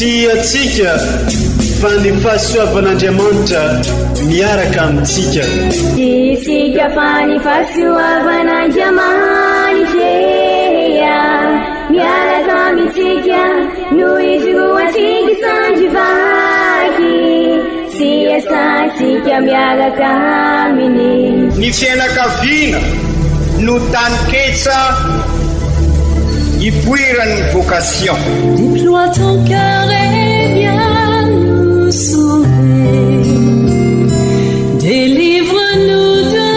Siatsika fa ny fahasoavan'Andriamanitra miaraka amintsika. Isika fa ny fahasoavan'Andriamanitra miaraka amintsika noho izy roantsika sandrivaky siasantsika miaraka aminy. Ny fianakaviana no taniketsa ipoirany vocation. Déploie ton cœur et viens nous sauver. Délivre-nous de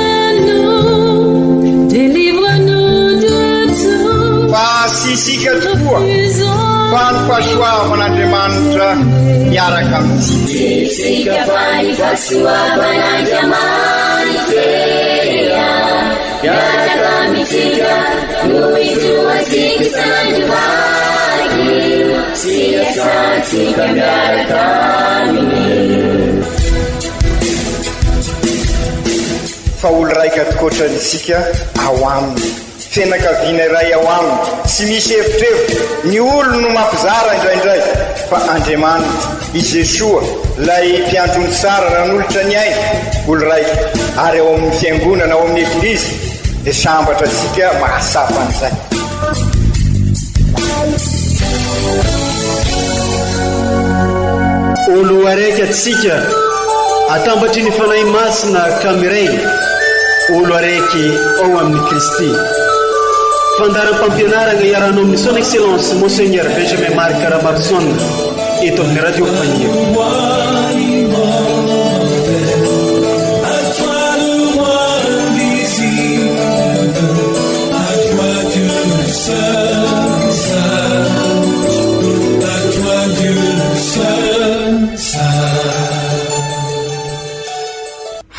tout. Fa sisika tokoa fa ny fahasoavan'Andriamanitra miaraka amintsika. Sisika fa ny fahasoavan'Andriamanitra miaraka amintsika noho izy roantsika sandrivaky siasantsika miaraka aminy. Fa olo raika atikoatrantsika ao aminy, fianakaviana iray ao aminy, tsy misy efitrevitra. Ny olo no mampizara indraindray fa Andriamanitra i Jesoa lay mpiandrony tsara ran'olotra ny aina, olo raika. Ary ao amin'ny fiangonana, ao amin'ny eglizy dia sambatra antsika mahasapa an'izay. Olo araiky atsika atambatry ny fanahy masina kamiray, olo araiky ao amin'ny Kristy. Fandaram-pampianarana iarana amin'ny son excellence Monseigneur Benjamin Marc Caramarson eto amin'ny radio Fania.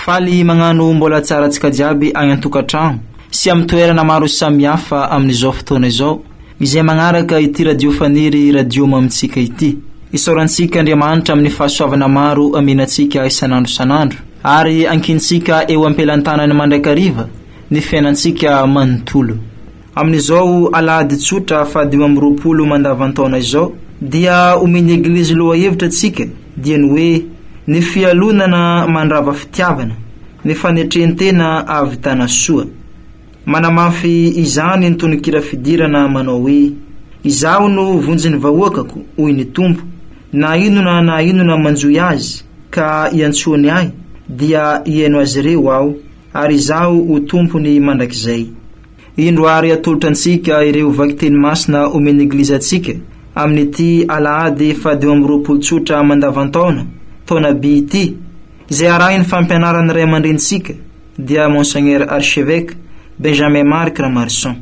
Faly magnano mbola tsara antsika jiaby agny an-tokantrano sy amin'ny toerana maro samihafa amin'izao fotoana izao, izay magnaraka ity radio faniry radio mamitsika ity. Isaorantsika Andriamanitra amin'ny fahasoavana maro amenantsika isanandro sanandro, ary ankintsika eo ampelantanany mandrakariva ny fiainantsika manontolo. Amin'izao alahady tsotra fa 20 mandavantaona izao dia omeny eglizy loha hevitra tsika dia ny hoe ny fialonana mandrava fitiavana, ny fanetrentena avitana soa. Manamafy izany ny tononkira fidirana manao hoe izaho no vonjiny vahoakako hoy ny Tompo, na inona manjoy azy ka iantsoany ahy dia ihaino azy ireo aho, ary izaho ho tompony mandrakizay. Indroary atolotra antsika ireo vakiteny masina omeny eglizatsika amin'ity alahady fa 20 tsotra mandavantaona taona by ity, izay arahiny fampianarany ray aman-drenitsika dia Monseigneur Archevêque Benjamin Marc Caramarson.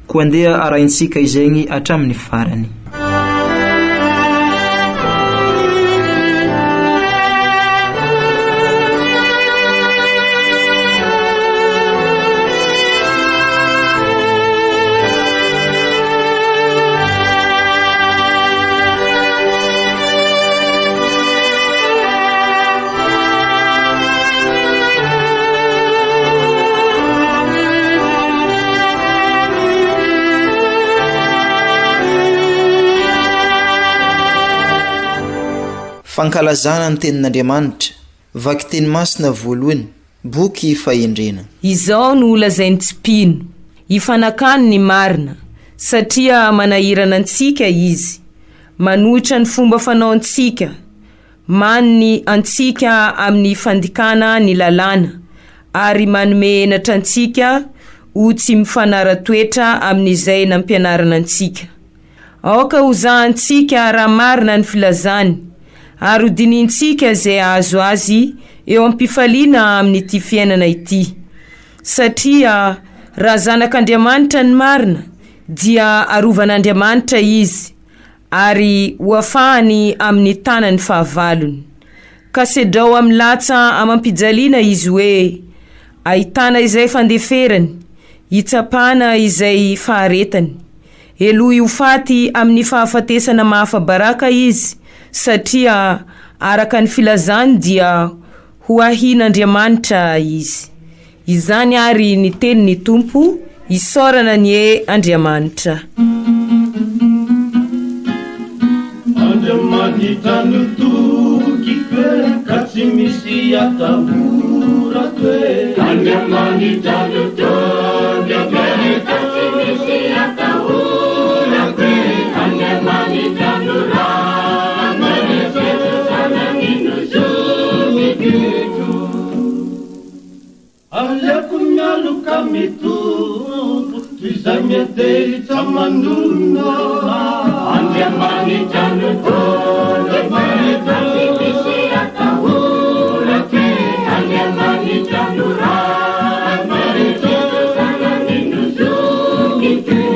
Koa andeha arahintsika izegny hatramin'ny farany. Fankalazana ny tenin'Andriamanitra, vakiteny masina voalohany, boky fahendrena. Izao no lazainy tsipino, ifanakany ny marina, satria manahirana antsika izy, manohitra ny fomba fanaontsika, manny antsika amin'ny fandikana ny lalàna, ary manome enatra antsika ho tsy mifanara-toetra amin'izay nampianarana antsika. Aoka hozahantsika raha marina ny filazany, ary dinintsika zay azo azy eo ampifaliana amin'ity fiainana ity. Satria raha zanak'Andriamanitra ny marina dia arovan'Andriamanitra izy, ary hoafahany amin'ny tanany fahavalony. Ka sedrao amin'ny latsa amampijaliana izy hoe ahitana izay fandeferany, hitsapana izay faharetany, elohy ho faty amin'ny fahafatesana mahafabaraka izy, satria araka ny filazany dia ho ahin'Andriamanitra izy. Izany ary ny tenin'ny Tompo, isaorana ny Andriamanitra. Andriamanitra Andriamanitanotoky ka tsy misy atahorako Andriamanitanotoky ka tsy misy atahorako Andriamanitanora zananinozomikyto Aleoko mialoka mitombo toy izay miadelitra manona Andriamanitanotoky ka tsy misy atahorako Andriamanitanora zananinozomikyto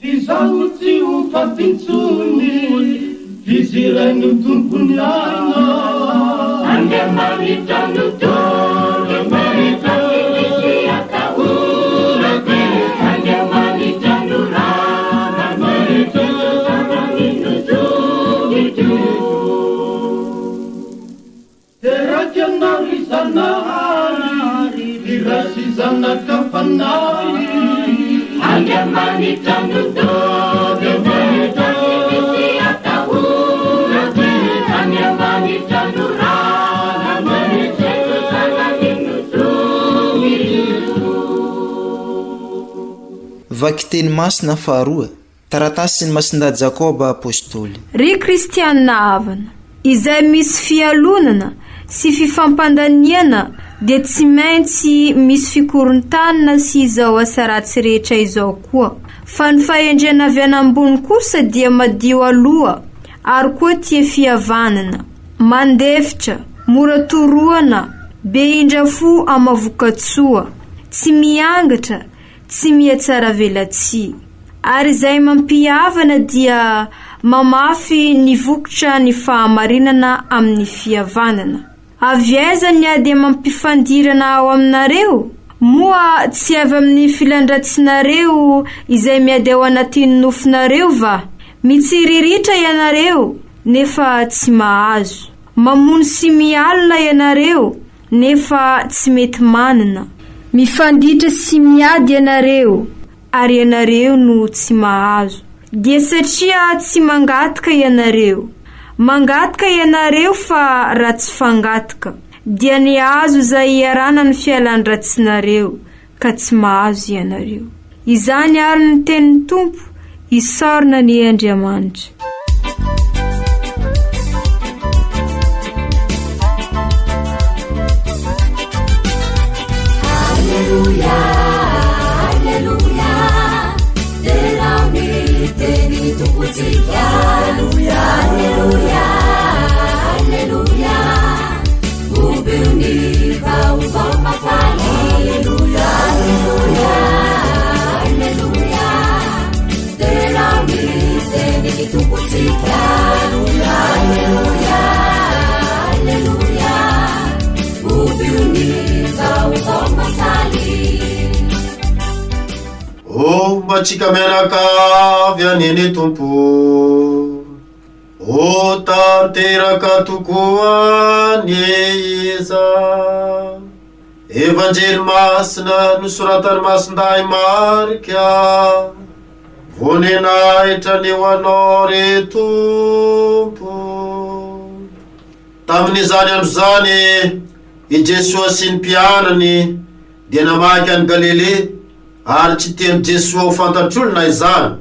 Izaho tsy ho fatintsony izy iray no tompony ana Andriamanitanotoky ka tsy misy atahorako Andriamanitanora zananinozomikyto Teraky anao ry zanahary irasy zanak'afanay Andriamanitanotoky ka tsy misy atahorako Andriamanitanora Vaky teny masina faharoa taratasy ny masinda Jakoba apôstôly. Ry kristianina havana, izay misy fialonana sy fifampandaniana dia tsy maintsy misy fikorontanana sy izao asa ratsy rehetra izao koa. Fa ny fahendrena avy an'ambony kosa dia madio aloha, ary koa tia fihavanana, mandefitra, mora toroana, be indrafo amavokatsoa, tsy miangatra, tsy mihatsara velatsia. Ary izay mampihavana dia mamafy ny vokotra ny fahamarinana amin'ny fihavanana. Avy aiza ny ady mampifandirana ao aminareo? Moa tsy avy amin'ny filandratsinareo izay miady ao anatin'ny nofinareo va? Mitsiriritra ianareo nefa tsy mahazo. Mamono sy mialina ianareo nefa tsy mety manana. Mifanditra sy miady ianareo ary ianareo no tsy mahazo. Dia satria tsy mangataka ianareo. Mangataka ianareo fa ratsy fangataka. Dia ny azo izay iarana ny fialan-dratsinareo ka tsy mahazo ianareo. Izany ary ny tenin'ny Tompo, isaorina ny Andriamanitra. Alleluia, alleluia, dell'ami teni Tompotsika. Alleluia, alleluia, alleluia, ubiunika ufamafali. Alleluia, alleluia, alleluia, dell'ami teni Tompotsika. Alleluia, alleluia, alleluia, ubiunika ufamafali. O mbatsika mianakavy anene Tompo, o tanteraka tokoa ny iza. Evanjely masina nosoratany masinday marika, vonenahitra ny ho anao re Tompo. Tamin'izany andro zany i Jesosy sy ny mpianany dia namaky any Galile, ary tsy teny Jesosy ho fantatr'olona izany,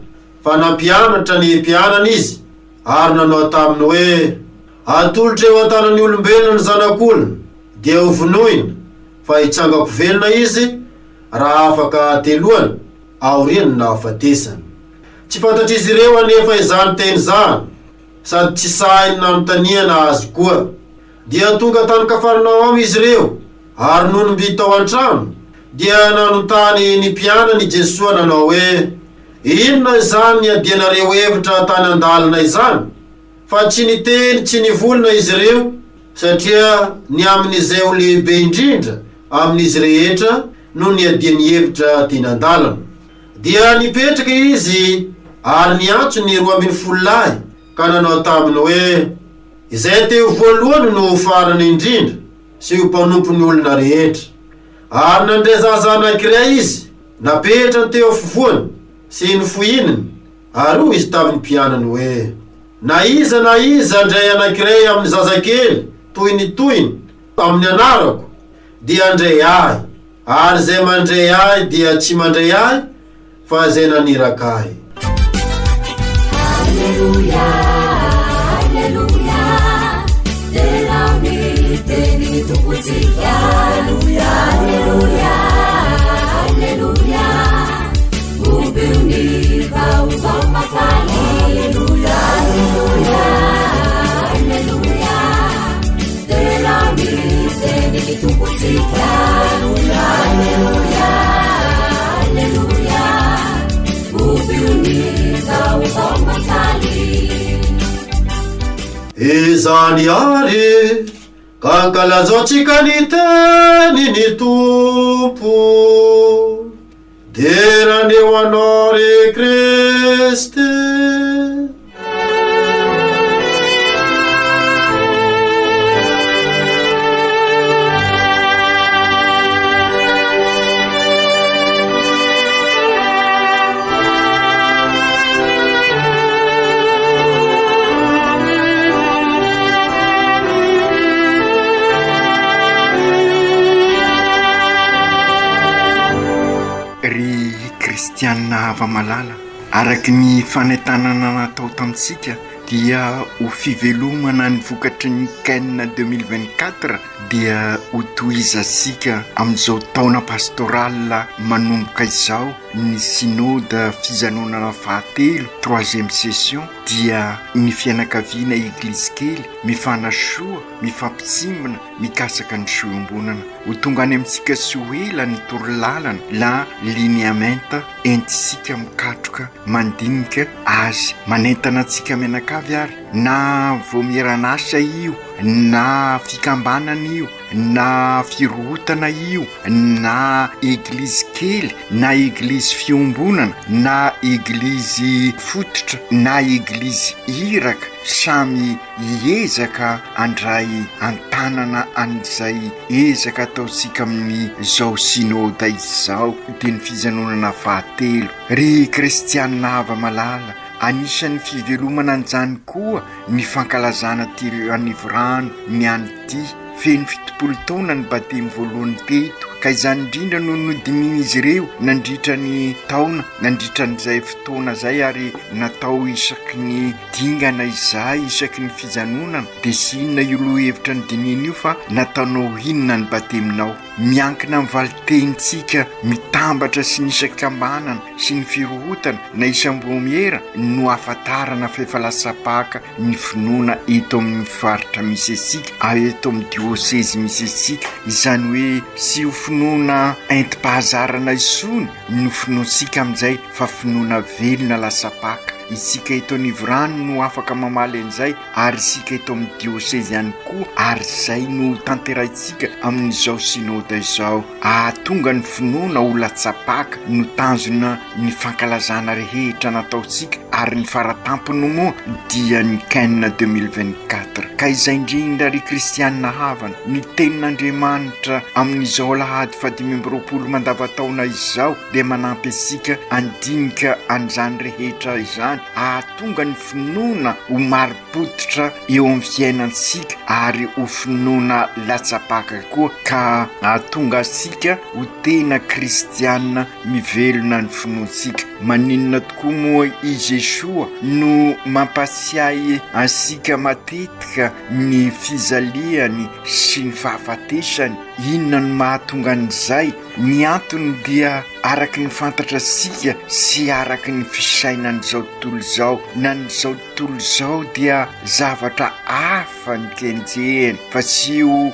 fa nampianatra ny mpianany izy, ary nanao taminy hoe atolotra eo an-tanan'ny olombelona ny zanak'olona dia ho vonoina, fa hitsangako velona izy raha afaka teloany, aoriany na afatesany. Tsy fantatr'izy ireo anefa izany teny zany, sady tsy sainy nanontaniana azy koa. Dia tonga tany Kafarnaoma izy ireo, ary nonomby tao an-trano, dia nanontany ny mpianany Jesosy nanao hoe inona izany ny adianareo hevitra tany an-dalana izany? Fa tsy niteny tsy nivolona izy ireo, satria ny amin'izay ho lehibe indrindra amin'izy rehetra no ny adiany hevitra teny an-dalana. Dia nipetraka izy ary niantso ny 12 lahy, ka nanao taminy hoe izay teo voalohany no farany indrindra sy ho mpanompo ny olona rehetra. Ary nandreza anankiray izy, napetrany teo afovoany sy ny fohininy, ary hoy izy tamin'ny mpianany hoe na iza andray anankiray amin'ny zazakely toy ny toyny amin'ny anarako dia andray ahy, ary zay mandray ahy dia tsy mandray ahy fa zay naniraka ahy. Alleluia, alleluia, tena miteny tompontsika. Alleluia, alleluia, alleluia, ubuni kauzao masali. Alleluia, alleluia, alleluia, tena miteny tompontsika. Alleluia, alleluia, alleluia, ubuni kauzao masali. Izany ary kankalazaotsika ny teny ny tompo, derany ho anao re Kriste. Kristianina hava malala, araky ny fanentanana natao tamintsika dia ho fivelomana ny vokatry ny Cannes 2024 dia ho tohizasika amin'izao taona pastoral manomboka izao ny synode fijanonana fahatelo 3e session dia ny fianakaviana eglizy kely mifanasoa, mifampitsimbana, mikasaka ny soembonana. Ho tonga any amintsika sy ho ela ny torolalana la lineamenta entisika mikatroka mandinika azy manentana antsika menakavy ary na voamiranasa io, na fikambanana io, na firotana io, na eglizy kely, na eglizy fiombonana, na eglizy fototra, na eglizy iraka, samy iezaka andray antanana an'izay ezaka ataotsika amin'ny zao synode izao dia ny fijanonana fahatelo. Ry kristianina hava malala, anisan'ny fivelomana an'izany koa ny fankalazana ty anivorano ny an'ity feno 70 taona ny batemy voalohany teto, ka izany indrindra no nodinian'izy ireo nandritra ny taona, nandritra n'izay fotoana zay ary natao isaky ny dingana izay, isaky ny fijanonana dia sy inona io lohahevitra ny diniana io fa nataonao inona ny bateminao. Miankina amin'ny valitentsika mitambatra sy ny isan-kambanana sy ny firohotana na isam-bomiera no ahafantarana fahafalasapaka ny finoana eto amin'ny faritra misy asika, eto amin'ny dioseze misy asika. Izany hoe sy ho finoana enti-pahazarana isony no finoantsika amin'izay fa finoana velona lasapaka. Isika eto anivorano no afaka mamaly an'izay ary isika eto amin'ny dioseze ihany koa, ary zay no tanteraitsika amin'izao synode izao. Tonga ny finoana ho latsapaka no tanjona ny fankalazana rehetra nataotsika ary ny faratampony moa dia ny Cannes 2024. Ka izay indrindra ry kristianina havana, ny tenin'Andriamanitra amin'izao Alahady 2020 mandavataona izao dia manampy asika andinika an'izany rehetra izany. Tonga ny finoana ho mari-potitra eo amin'ny fiainantsika ary ho finoana latsapaka koa, ka tonga asika ho tena kristianina mivelona ny finoantsika. Maninona tokoa moa i Jesua no mampasiahy asika matetika ny fizaliany sy ny fahafatesany. Inona no mahatonga an'izay? Ny antony dia araky ny fantatra sika sy araky ny fisainan'izao tontolo izao. Na n'izao tontolo izao dia zavatra hafa ny kenjehany fa sy ho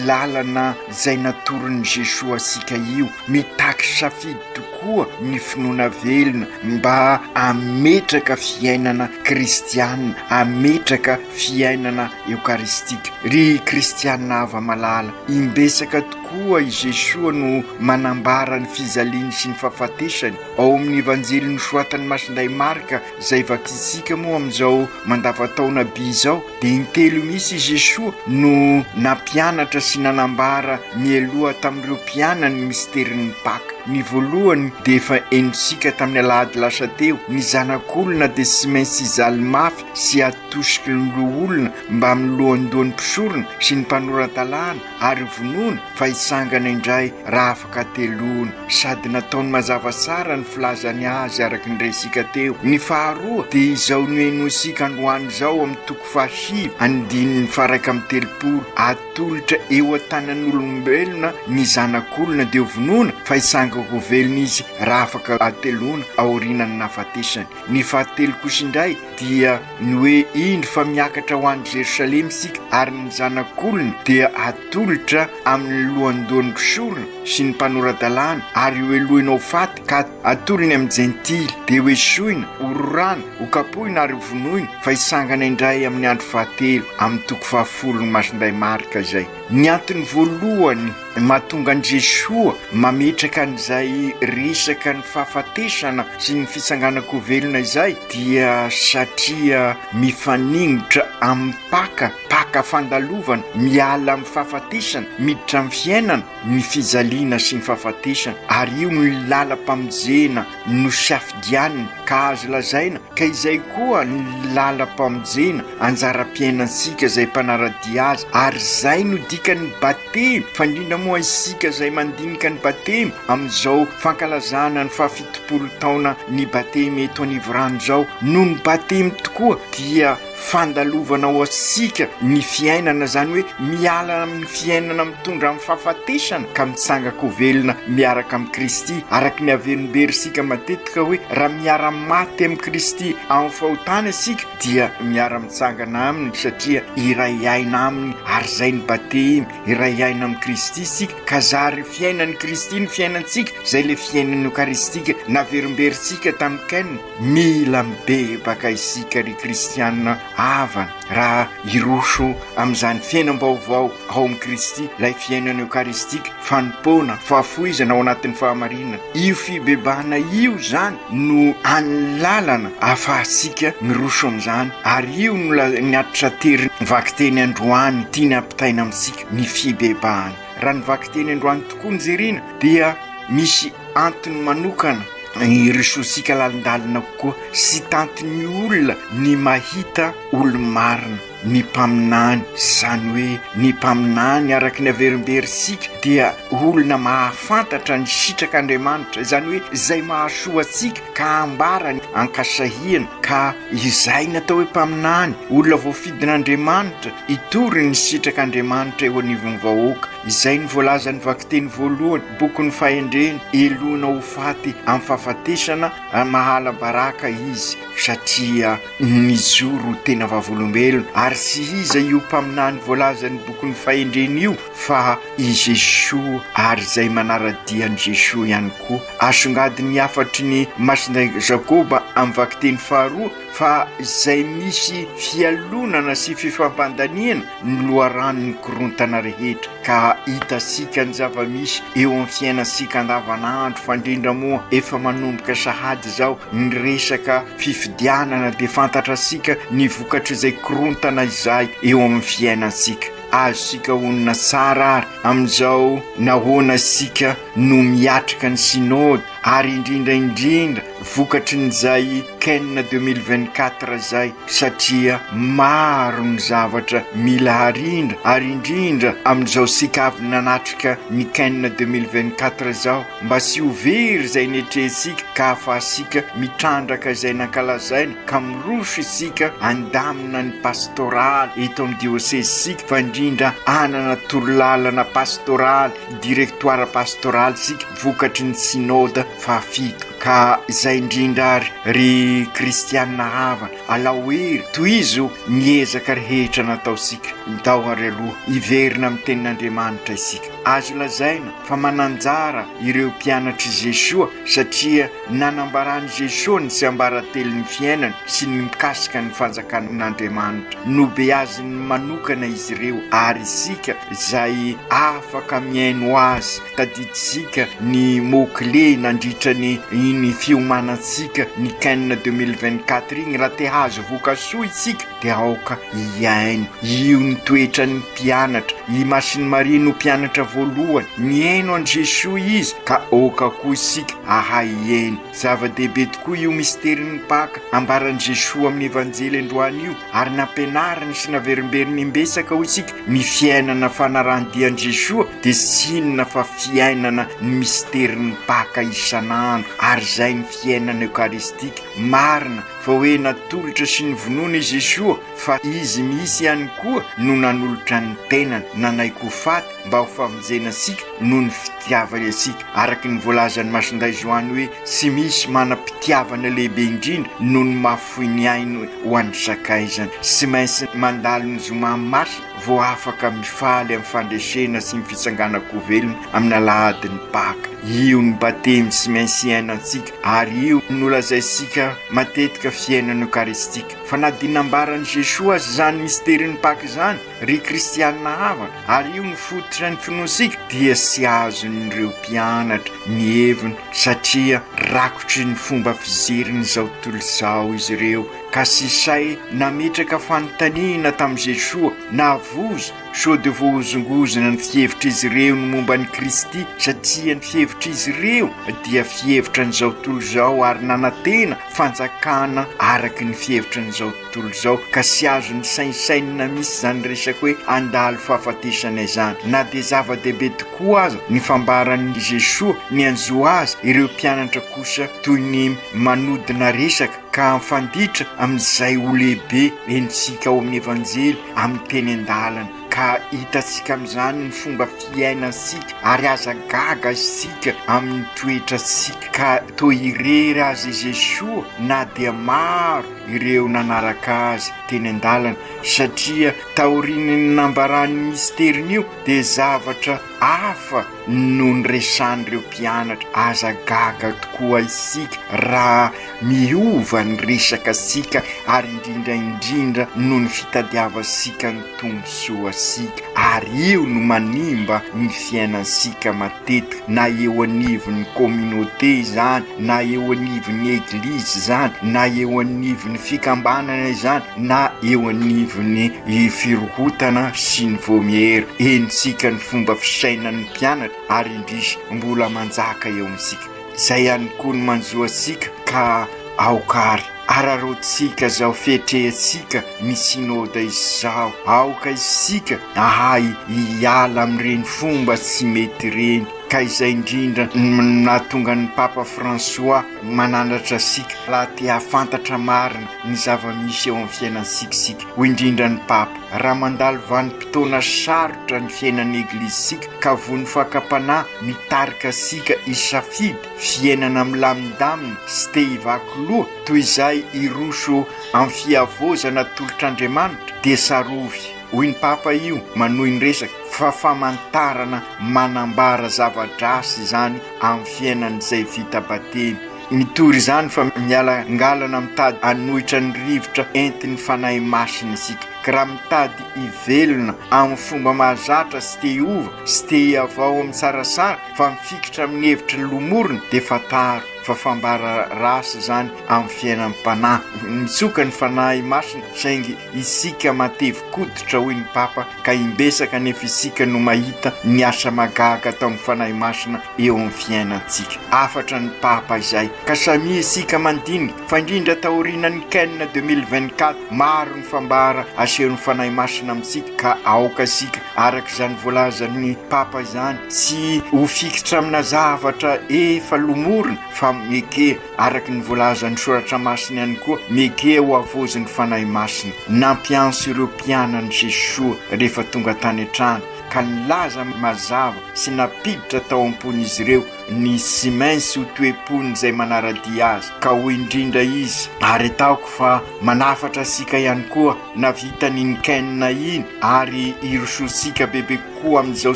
lalana zay natoron'i Jesua asika io. Mitaky safidy tokoa ny finoana velona mba ametraka fiainana kristianina, ametraka fiainana eukaristika. Ry kristianina hava malala, imbesaka tokoa koa i Jesoa no manambara ny fizaliany sy ny fahafatesany ao amin'ny evanjely nosoratany Masindray Marka zay vakisika moa amin'izao mandavataona by zao dia intelo misy i Jesoa no nampianatra sy nanambara mialoha tamin'ireo mpianany misterin'ny Paka. Ny voalohany dia efa enosika tamin'ny alahady lasa teo, ny zanak'olona dia tsy maintsy hizaly mafy sy atosiky ny loha olona mba amin'ny lohandohan'ny mpisorona sy ny mpanoran-dalàna ary vonoina fa hisangana indray raha afaka teloana, sady nataony mazava tsara ny filazany azy araka ny resika teo. Ny faharoa dia izao noenosika androany zao amin'ny toko 7 andininy faraika amin'ny telopolo, atolotra eo an-tanan'olombelona ny zanak'olona dia vonoina fa hisangako velona izy raha afaka ateloana aorinany nafatesany. Ny fahatelo kosa indray dia ny hoe indro fa miakatra ho any Jerusalema sika ary ny zanak'olona dia atolotra amin'ny lohandohan'ny mpisorona sy ny mpanoran-dalàna ary hoelohinao faty ka atolony amin'ny jentily dia hoesoina, hororana, hokapohina ary vonoina fa hisangana indray amin'ny andro fahatelo amin'ny toko 10 ny Masindray Marka zay. Ny antony voalohany mahatonga an Jesoa mametraka an'izay resaka ny fahafatesana sy ny fisanganako velona izay dia satria mifaningitra amin'ny paka fandalovana, miala amin'ny fahafatesana, miditra amin'ny fiainana, ny fizaliana sy ny fahafatesana, ary io ny lalam-pamonjena no safidianina ka azo lazaina, ka izay koa ny lalam-pamonjena anjara-piainansika zay mpanaradia azy, ary zay no dikany batemy fandrindra moa isika zay mandinika ny batemy amin'izao fankalazana ny 70 taona ny batemy eto anivorano zao. Noho ny batemy tokoa dia fandalovana ho asika ny fiainana, zany hoe miala amin'ny fiainana mitondra amin'ny fahafatesana ka mitsangako velona miaraka amin'ny Kristy. Araka ny averimberisika matetika hoe raha miara-maty amin'ny Kristy amin'ny fahotana isika dia miara-mitsangana aminy satria iray aina aminy, ary zay ny batemy iray aina amin'ny Kristy isika ka zary fiainan'ny Kristy ny fiainantsika zay le fiainan'ny Eukaristika naverimberisika tamin'ny Kaina. Mila mibebaka isika ry kristianina avana raha iroso amin'izany fiainam-baovao ao amin'ny Kristy, ilay fiainana Eukaristika, fanompona, fahafoizana ao anatin'ny fahamarinana. Io fibebahana io zany no anylalana ahafahasika miroso amin'izany, ary io no ny atitratery vakiteny androany tiany ampitaina amintsika ny fibebahana. Raha ny vakiteny androany tokoa ny jerena dia misy antony manokana irisosika lalindalina kokoa, sy tantin'ny olona ny mahita olo-marina, ny mpaminany, zany hoe ny mpaminany araka ny averimberisika dia olona mahafantatra ny sitrak'Andriamanitra, zany hoe zay mahasoa atsika ka ambarany ankasahiana, ka izay natao hoe mpaminany, olona voafidin'Andriamanitra itory ny sitrak'Andriamanitra eo anivon'ny vahoaka. Izay ny voalazan'ny vakiteny voalohany bokon'ny fahendrena, elona ho faty amin'ny fahafatesana mahala baraka izy satria nizoro tena vavolombelona, ary sy iza io mpaminany voalazan'ny bokon'ny fahendrena io fa i Jesoa, ary zay manaradian'i Jesoa ihany koa. Asongadiny afatry ny Masindray Jakoba amin'ny vakiteny faharoa fa zay misy fialonana sy fifampandaniana ny loharanony korontana rehetra, ka hitasika ny zava-misy eo amin'ny fiainasika andavanandro, fandrindra moa efa manomboka sahady zao ny resaka fifidianana dia fantatrasika ny vokatra izay korontana izay eo amin'ny fiainasika. Azosika onina tsara ary amin'izao nahoana sika no miatrika ny sinody, ary indrindra vokatry n'izay Kaina 2024 zay, satria maro ny zavatra mila harindra, ary indrindra amin'izao sika avy nanatrika ny Kaina 2024 zao, mba sy ho very zay netresika ka ahafahasika mitrandraka zay nankalazaina, ka miroso isika andamina ny pastoraly eto amin'ny diosezisika, fa indrindra anana torolalana pastoraly, direktoara pastoraly sika vokatry ny sinode fahafito ka izay indrindra ry kristianina havana alahoery toizo miezaka rehetra nataosika tao ary aloha iverina amin'ny tenin'Andriamanitra isika. Azo lazaina fa mananjara ireo mpianatry Jesoa satria nanambarany Jesoa ny sy ambaratelo ny fiainany sy ny mikasika ny fanjakan'Andriamanitra. Nobe azy ny manokana izy ireo ary isika izay afaka miaino azy tadiditsika ny mot-clé nandritra ny fiomanantsika ny canne 2024 igny raha te hazo vokasoa isika dia aoka iaino io ny toetra ny mpianatra i Masiny Maria no mpianatra voalohany miaino an Jesoa izy ka oka koa isika ahay iaino. Zava-dehibe tokoa io misterin'ny Paka ambaran Jesoa amin'ny evanjely androany io ary nampianarany sy naverimberiny imbesaka ho isika ny fiainana fanarandian Jesoa dia sinona fa fiainana ny misterin'ny Paka isanandro ary zay ny fiainana eukaristika marina fa hoe natolotra sy ny vonoana i Jesoa fa izy misy ihany koa no nanolotra ny tenany nanaiko faty mba ho famonjena asika no ny fitiavana asika araky ny voalazan'ny Masinday Joany hoe sy misy manam-pitiavana lehibe indrindra no ny mahafoy ny ainy ho an'ny sakaizany sy maintsy mandalo ny zoma amin'ny masina vo afaka mifaly amin'ny fandresena sy ny fitsanganako velona amin'ny alahadin'ny Paka. Io ny batemy sy maintsy iainantsika ary io nolazaisika matetika fiainana eukaristika fa na dinambarany Jesoa azy zany misterin'ny Paka zany ry kristianina havana ary io ny fototra ny finoansika dia sy azon'ireo mpianatra ny heviny satria rakotry ny fomba fizeriny zao tontolo zao izy ireo ka sisay nametraka fanontaniana tamin'i Jesoa navozo sody vohozongozona ny fihevitra izy ireo ny momba ny Kristy satria ny fihevitra izy ireo dia fihevitra n'izao tontolo zao ary nanantena fanjakana araky ny fihevitra n'izao tontolo zao ka sy azo ny sainsainina misy zany resaka hoe andalo fahafatesana izany na dia zava-dehibe tokoa aza ny fambaran'ny Jesoa ny anjo azy ireo mpianatra kosa toy ny manodina resaka ka mifanditra amin'izay ho lehibe enitsika ao amin'ny evanjely amin'ny teny an-dalana ka hitatsika amin'izany ny fomba fiainansika ary aza gaga isika amin'ny toetra sika ka toa irery azy Jesoa na dia maro ireo nanaraka azy teny an-dalana satria taorin'ny nambarany misteriny io dia zavatra hafa no ny resan'ireo mpianatra aza gaga tokoa isika raha miova ny resaka sika ary indrindra no ny fitadiavasika ny tombosoa sika ary io no manimba ny fiainansika matetika na eo anivon'ny communauté zany na eo anivon'ny eglizy zany na eo anivon'ny fikambanana izany na eo anivon'ny firohotana sy ny vomiera enitsika ny fomba fisainan'ny mpianatra ary indrisy mbola manjaka eo amintsika zay ihany koa ny manjoasika ka aokary ararotsika zao fetrehatsika ny sinôda izao aoka isika ahay hiala amin'ireny fomba tsy mety reny ka izay indrindra nahatonga ny Papa François manandratra asika raha te hafantatra marina ny zava-misy eo amin'ny fiainansikasika ho indrindra ny Papa raha mandalo vanim-potoana sarotra ny fiainan'ny eglizisika ka vony fakapana mitarika asika isafidy fiainana milamindamina sy te hivaky loha toy izay iroso amin'ny fiavozana tolotr'Andriamanitra dia sarovy hoy ny Papa io manohy ny resaka fa famantarana manambara zava-drasy zany amin'ny fiainan'izay vita batemy mitory izany fa miala ngalana mitady anohitra ny rivotra entiny fanahy masina isika ka raha mitady ivelona amin'ny fomba mahazatra sy te hiova sy te hiavao amin'ny sarasara fa mifikitra amin'ny hevitra ny lomorona dia fataro fa fambara rasy zany amin'ny fiainan'ny mpanahy mitsoka ny fanahy masina saingy isika matevy koditra hoy ny Papa ka imbesaka nefa isika no mahita ny asa magaga atao amin'ny fanahy masina eo amin'ny fiainantsika afatra ny Papa izay ka samia isika mandinika fa indrindra taorinan'ny canne 2024 maro ny fambara asehon'ny fanahy masina amintsika ka aoka isika araka izany voalazan'ny Papa izany sy ho fikitra amina zavatra efa lomorona fa meke araky ny voalazan'ny soratra masina ihany koa meke ho avozin'ny fanahy masina nampianso ireo mpianany Jesoa rehefa tonga tany an-trano ka nilaza mazava sy napiditra tao ampon'izy ireo ny sy mainsy ho toe-pony izay manaradia azy ka ho indrindra izy ary ataoko fa manafatra sika ihany koa navita ninkenina iny ary irososika bebe koa amin'izao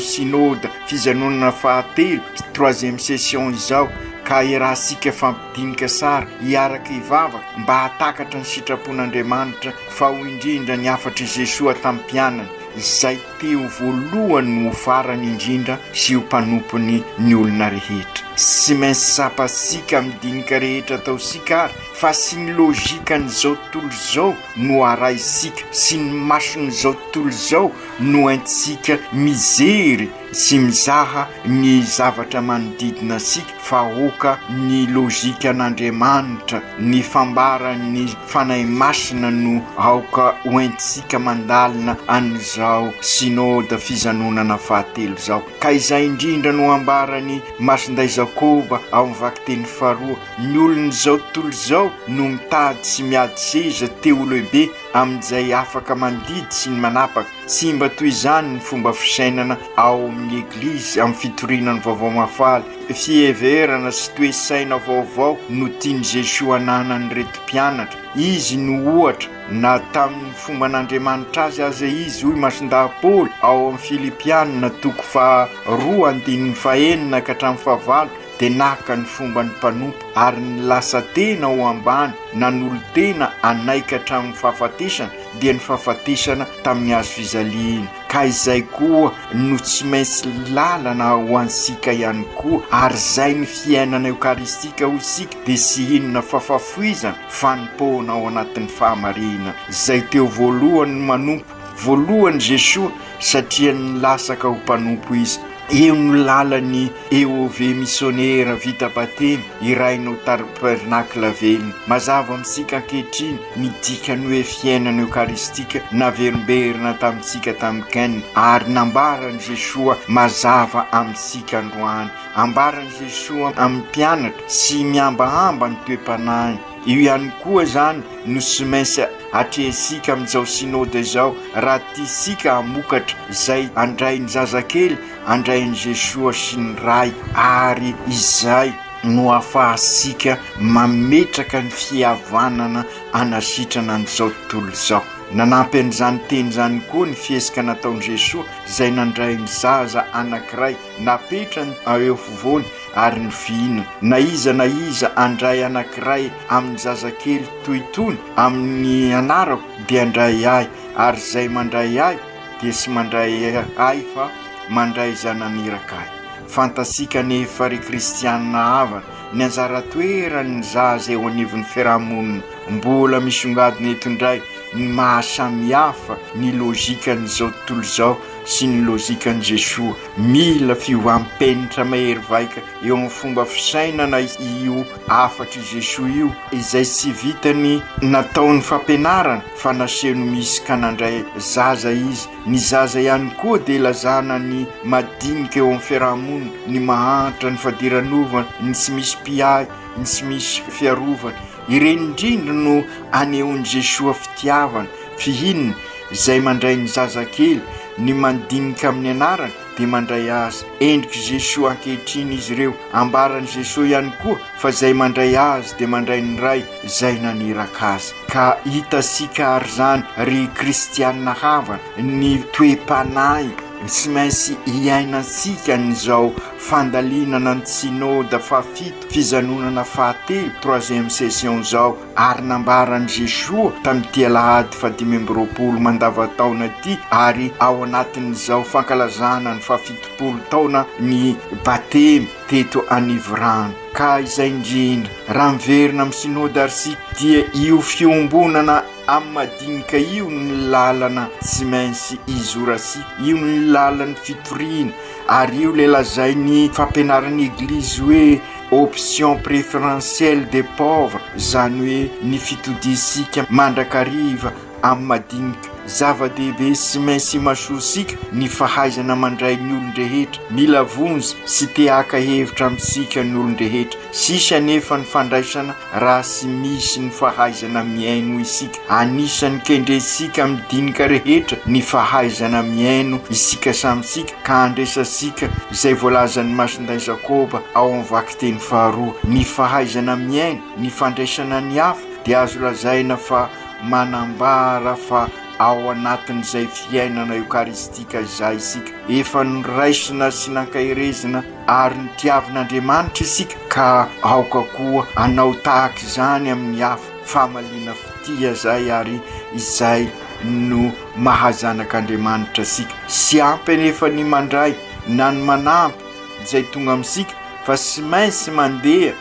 synode fijanonana fahatelo 3e session izao ka irahasika fampidinika sara hiaraka hivavaka mba hatakatra ny sitrapon'Andriamanitra fa ho indrindra ny afatra Jesosy tam-pianany izay teo voalohany ho farany indrindra sy ho mpanompony ny olona rehetra sy mainsy sapasika midinika rehetra atao sika ary fa sy ny lojikan'izao tontolo izao no araisika sy ny mason'izao tontolo izao no haintsika mizery sy mizaha ny zavatra manodidina sika fa oka ny lojika an'Andriamanitra ny fambarany fanahy masina no aoka hoentsika mandalina an'izao synode fijanonana fahatelo zao ka izay indrindra no ambarany masinday Jakoba ao amin'ny vakiteny faharoa ny olon'izao tontolo izao no mitady sy miady seza teo lehibe amin'izay afaka mandidy sy ny manapaka sy mba toy izany ny fomba fisainana ao amin'ny eglizy amin'ny fitorinany vaovao mafaly fieverana sy toe-saina vaovao no tiany Jesosy ananany reto mpianatra izy no ohatra na tamin'ny fomba n'Andriamanitra azy izy hoy masindahy Paoly ao amin'ny Filipianina 2:2-4 ka hatramin'ny 5 dia naka ny fomba ny mpanompo ary ny lasa tena ho ambany na n'olo tena anaika hatramin'ny fahafatesana dia ny fahafatesana tamin'ny hazo fizaliana ka izay koa no tsy maintsy lalana ho ansika ihany koa ary zay ny fiainana eukaristika ho isika dia sy inona fafafoizana fa nipoana ao anatin'ny fahamarina izay teo voalohany manompo voalohany Jesosy satria nilasaka ho mpanompo izy eo no lalany EOV missionnaire vita batemy irainao tabernacle velona mazava amintsika ankehitriny midikany hoe fiainana eukaristika naverimberina tamintsika tam'Ken ary nambarany Jesosy mazava amintsika androany ambarany Jesosy amin'ny mpianatra sy miambahamba ny toe-panahy io ihany koa zany no sy mainsy atresika amin'izao synode izao raha tiasika hamokatra izay andray ny zazakely andray ny Jesosy sy ny ray ary izay no ahafahasika mametraka ny fihavanana anasitrana an'izao tontolo izao nanampy an'izany teny zany koa ny fiesika nataon'i Jesosy izay nandray ny zaza anankiray napetrany eo fovoany ary ny vina na iza andray anankiray amin'ny zazakely toitony amin'ny anarako dia andray ahy ary izay mandray ahy dia sy mandray ahy fa mandray zananiraka ahy fantasika nefa ry kristianina havana ny anjara toerany zaza eo anivon'ny fiarahamonina mbola misongadina eto indray ny mahasamihafa ny lojikan'izao tontolo izao sy ny lojikan'i Jesosy mila fioampenitra mahery vaika eo amin'ny fomba fisainana io afatra Jesosy io izay sy vitany nataon'ny fampianarana fa naseno misy ka nandray zaza izy ny zaza ihany koa dia lazana ny madinika eo amin'ny fiarahamonina ny mahantra ny fadiran'ovana ny sy misy mpiahy ny sy misy fiarovana ireny indrindra no anehoan'i Jesosy fitiavana fihinana izay mandray ny zazakely ny mandinika amin'ny anarana dia mandray azy endriky Jesosy ankehitriny izy ireo ambarany Jesosy ihany koa fa izay mandray azy dia mandray ny ray izay naniraka azy ka hitasika ary zany ry kristianina havana ny toe-panahy sy mainsy hiainansika n'izao fandalinana ny synode fafito fijanonana fahatelo 3e session zao ary nambarany Jesosy tamin'ity alahady 15 mandavataona ity ary ao anatin'izao fankalazana ny 70 taona ny batemy teto anivrano ka izay indrindra raha miverina amin'ny synode arsika dia io fiombonana amin'ny madinika io ny lalana sy mainsy izorasika io ny lalany fitoriana ary io le lazay ny fampianaran'ny eglizy hoe option préférentielle des pauvres zany hoe ny fitodisika mandrakariva amin'ny madinika zava-dehibe sy mainsy masosika ny fahaizana mandray ny olon-drehetra, mila vonjy sy te haka hevitra amintsika ny olon-drehetra. Sisa nefa ny fandraisana raha sy misy ny fahaizana miaino isika. Anisan'ny kendresika amin'ny dinika rehetra ny fahaizana miaino isika samitsika, ka andresasika izay voalazan'ny masinday Jakoba ao amin'ny vakiteny faharoa. Ny fahaizana miaino, ny fandraisana ny hafa dia azo lazaina fa manambara fa ao anatin'izay fiainana eukaristika izay isika efa noraisina sy nankairezina ary nitiavin'Andriamanitra isika, ka aoka koa anao tahaka izany amin'ny hafa famaliana fitia zay, ary izay no mahazanak'Andriamanitra sika. Sy ampy nefa ny mandray na ny manampy izay tonga amintsika, fa sy maintsy mandeha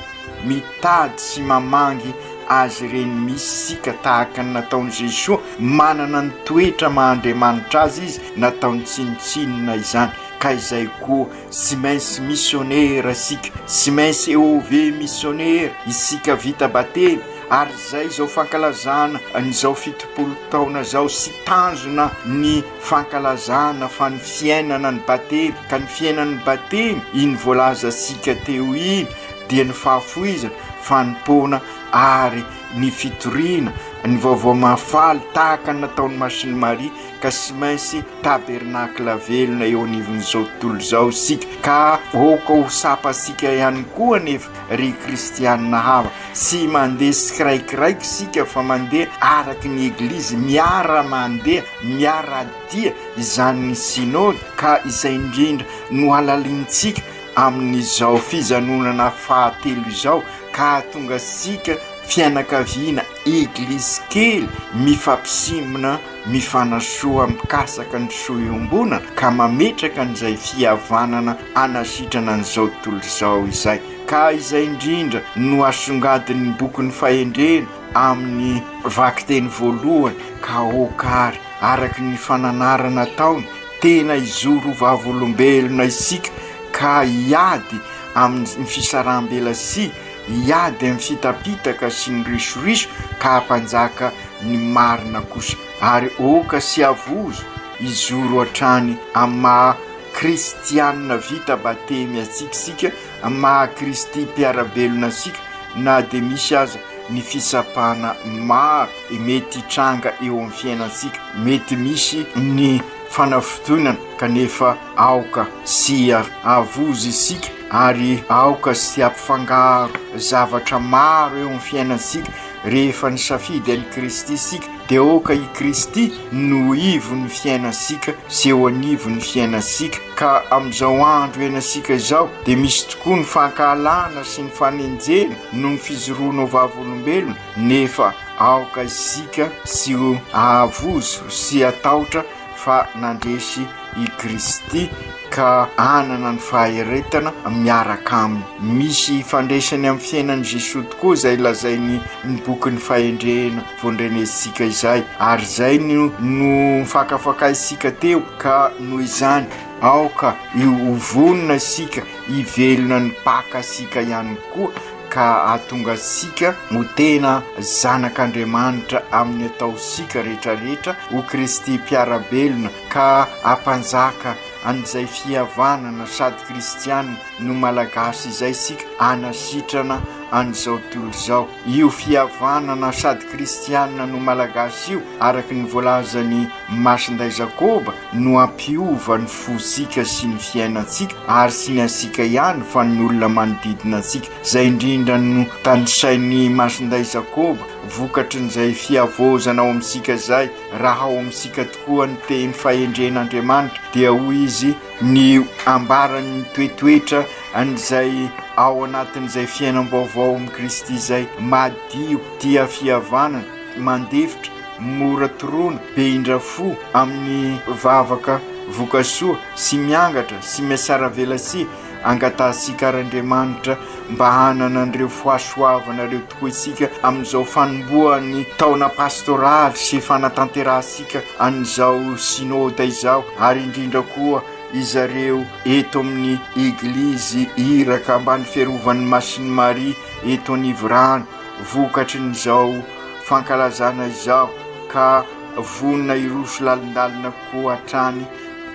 mitady sy mamangy azy reny misy sika tahaka ny nataon'i Jesosy. Manana ny toetra mahandriamanitra azy izy, nataony tsinotsinona izany. Ka izay koa sy mainsy missionnaire sika, sy mainsy EOV missionnaire isika vita batemy, ary zay zao fankalazana n'izao 70 taona zao sy tanjona ny fankalazana fa ny fiainana ny batemy, ka ny fiainana ny batemy iny voalaza sika teo iny dia ny fahafoizana, fanompoana ary ny fitoriana, ny vaovao mahafaly tahaka nataon'ny Masiny Maria, ka sy mainsy tabernakla velona eo anivon'izao tontolo zao sika. Ka oka ho sapasika ihany koa nefa ry kristianina hafa, sy mandeha sy kiraikiraiky sika fa mandeha araky ny eglizy, miara mandeha miara dia izany ny synody, ka izay indrindra no halalintsika amin'izao fijanonana fahatelo izao, ka tonga sika fianakaviana eglizy kely mifampisimina, mifanasoa mikasaka ny soa-iombonana, ka mametraka n'izay fihavanana anasitrana n'izao tontolo izao izay. Ka izay indrindra no asongadin'ny boky ny fahendrena amin'ny vakiteny voalohany, ka okary araky ny fananarana taony tena izoro vavolombelona isika, ka iady amin'ny fisarambela sy iady amin'ny fitapitaka sy ny risoriso, ka hampanjaka ny marina kosa. Ary oka sy avozo izoro hatrany ama kristianina vita batemy atsikisika, ama Kristy mpiarabelona sika, na de misy aza ny fisapana maro mety tranga eo amin'ny fiainansika, mety misy ny fanafotonana, kanefa aoka sy avozo isika, ary aoka sy ampifangaro zavatra maro eo amin'ny fiainansika. Rehefa ny safidy an'i Kristy sika, dia oka i Kristy no ivo ny fiainansika sy eo anivo ny fiainansika. Ka amin'izao andro ianasika izao dia misy tokoa ny fankahalana sy ny fanenjena no ny fizoroana vavolombelona, nefa aoka isika sy avozo sy ataotra fa nandresy i Kristy, ka anana ny faheretana miaraka aminy. Misy fandraisany amin'ny fiainan'i Jesosy tokoa izay lazainy ny boky ny fahendrena voandrenesika izay, ary zay no fakafaka isika teo, ka noho izany aoka hovonina isika ivelona ny paka sika ihany koa, ka ahatonga sika ho tena zanak'Andriamanitra amin'ny ataosika rehetrarehetra ho Kristy mpiarabelona, ka ampanjaka an'izay fihavanana sady kristianina no malagasy izay sika anasitrana an'izao tontolo izao. Io fihavanana sady kristianina no malagasy io, araky ny voalazany Masinday Jakoba, no ampiova ny fosika sy ny fiainansika, ary sy ny ansika ihany fa ny olona manodidina ansika. Zay indrindra no tanisainy Masinday Jakoba, vokatry n'izay fihavozana ao amintsika zay, raha ao amintsika tokoa ny teny fahendren'Andriamanitra, dia hoy izy ny ambarany toetoetra an'izay ao anatin'izay fiainam-baovao amin'ny Kristy izay, madio, tia fihavanana, mandefitra, mora toroana, be indrafo amin'ny vavaka vokasoa, sy miangatra, sy miasara velasy, angatasika Andriamanitra mba hanana an'ireo fahasoavana ireo tokoa isika amin'izao fanomboany taona pastoraly sy fanatanterahasika an'izao synôda izao, ary indrindra koa izareo eto amin'ny eglizy iraka ambany fiarovan'ny Masiny Maria eto anivorano, vokatry n'izao fankalazana izao, ka vonina iroso lalindalina koa hatrany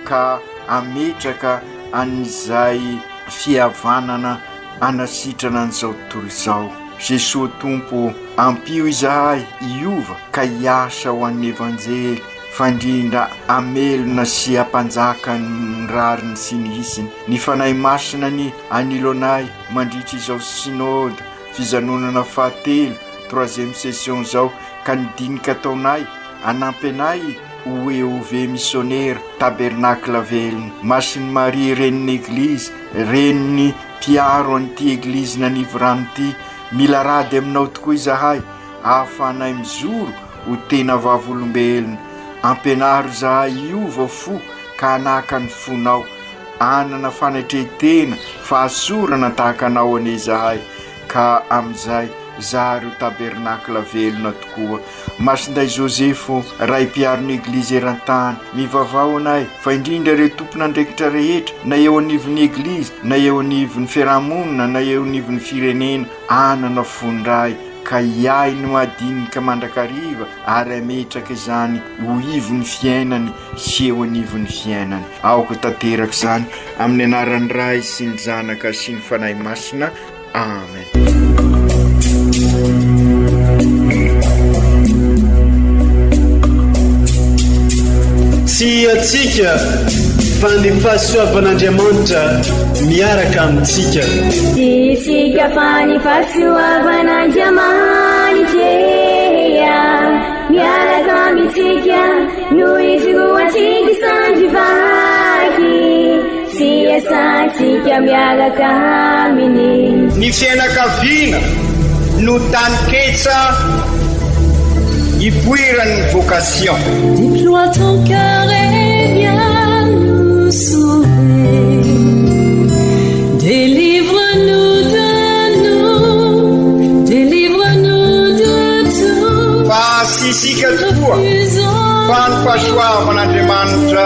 ka ametraka an'izay fihavanana anasitrana an'izao tontolo izao. Jesosy Tompo ampio izahay iova ka hiasa ho an'ny evanjely fandrindra amelona sy ampanjaka ny rariny sy ny isiny. Ny fanahy masina ny anilonay mandritra izao synode fijanonana fahatelo 3e session zao ka nidinika taonay anampy anay ho EOV missionnaire tabernacle velona. Masiny Marie renin'ny eglizy reniny mpiaro an'ity eglizy nanivorano ity mila rady aminao tokoa izahay ahafanay mizoro ho tena vavolombelona. Ampianaro izahay iova fo ka hanaka ny fonao anana fanatretena fahasorana tahaka anao ane izahay ka am'izay zary ho tabernacle velona tokoa. Masinday Josefo ray mpiaron'ny eglizy eran-tany mivavao anay fa indrindra ireo tompona andraikitra rehetra na eo anivon'ny eglizy na eo anivon'ny fiarahamonina na eo anivon'ny firenena anana fondray ka iay no madinika mandrakariva ary ametraka izany ho ivon'ny fiainany sy eo anivon'ny fiainany. Aoko tanteraka izany amin'ny anaran'ny Ray sy ny Zanaka sy ny Fanahy Masina. Amen. Sy atsika fa ny fahasoavan'Andriamanitra miaraka amintsika. Isika fa ny fahasoavan'Andriamanitra miaraka amintsika noho izy roantsika sandrivaky sy asantsika miaraka aminy. Ny fianakaviana no taniketsa ipoiran'ny vocation. Déploie ton cœur et viens nous sauver. Délivre-nous de tout. Fa sisika tokoa fa ny fahasoavan'Andriamanitra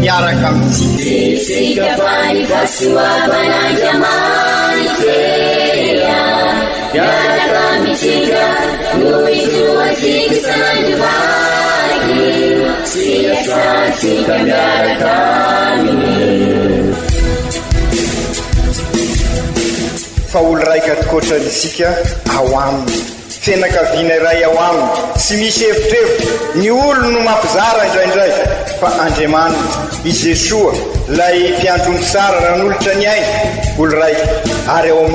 miaraka amintsika. Sisika fa ny fahasoavan'Andriamanitra miaraka amintsika noho izy roantsika sandrivaky sy asantsika miaraka aminy. Fa olo raika tokoatran'isika ao aminy fianakaviana iray ao aminy sy misy hevitrevitra ny olo no mampizara indraindray fa Andriamanitra i Jesoa lay mpiandrony tsara ran'olotra ny ainy olo raika ary ao amin'ny